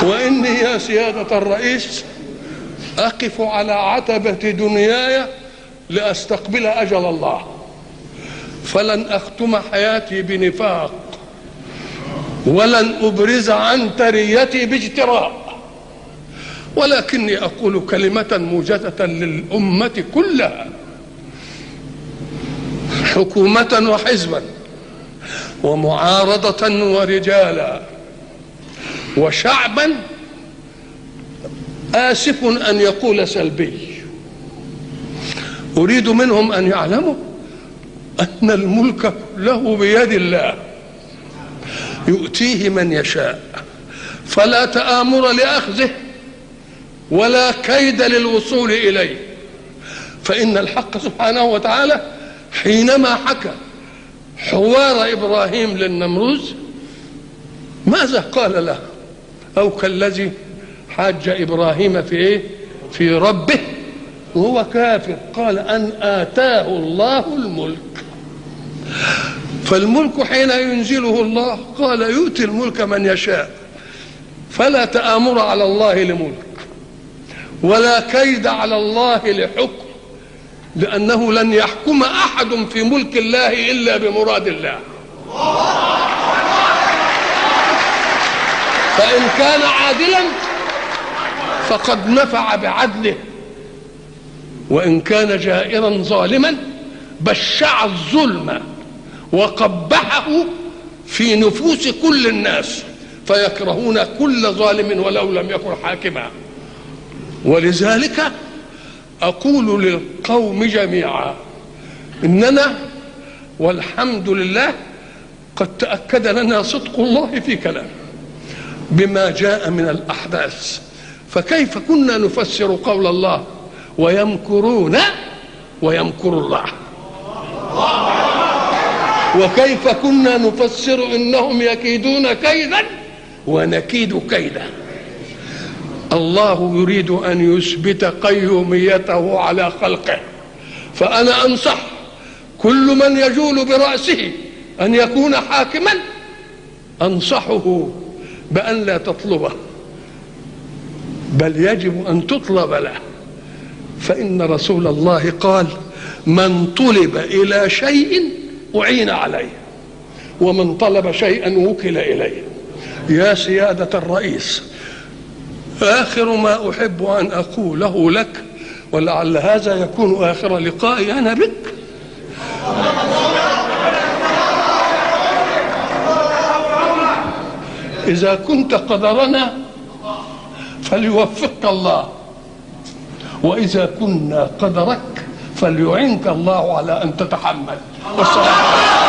وإني يا سيادة الرئيس أقف على عتبة دنياي لأستقبل أجل الله، فلن أختم حياتي بنفاق، ولن أبرز عنتريتي باجتراء، ولكني أقول كلمة موجزة للأمة كلها، حكومة وحزبا ومعارضة ورجالا وشعبا آسف أن يقول سلبي. أريد منهم أن يعلموا أن الملك له بيد الله يؤتيه من يشاء، فلا تآمر لأخذه ولا كيد للوصول إليه. فإن الحق سبحانه وتعالى حينما حكى حوار إبراهيم للنمروز ماذا قال له؟ أو كالذي حاج إبراهيم في إيه؟ في ربه وهو كافر، قال أن آتاه الله الملك. فالملك حين ينزله الله قال يؤتي الملك من يشاء، فلا تآمر على الله لملك ولا كيد على الله لحكم، لأنه لن يحكم أحد في ملك الله إلا بمراد الله. فإن كان عادلا فقد نفع بعدله، وإن كان جائرا ظالما بشع الظلم وقبحه في نفوس كل الناس، فيكرهون كل ظالم ولو لم يكن حاكما. ولذلك أقول للقوم جميعا إننا والحمد لله قد تأكد لنا صدق الله في كلامه بما جاء من الأحداث. فكيف كنا نفسر قول الله ويمكرون ويمكر الله، وكيف كنا نفسر إنهم يكيدون كيدا ونكيد كيدا. الله يريد أن يثبت قيوميته على خلقه، فأنا أنصح كل من يجول برأسه أن يكون حاكما، أنصحه بأن لا تطلبه، بل يجب أن تطلب له. فإن رسول الله قال من طلب إلى شيء أعين عليه، ومن طلب شيئا وكل إليه. يا سيادة الرئيس، آخر ما أحب أن أقوله لك، ولعل هذا يكون آخر لقائي أنا بك، إذا كنت قدرنا فليوفقك الله، وإذا كنا قدرك فليعنك الله على أن تتحمل. والسلام عليكم.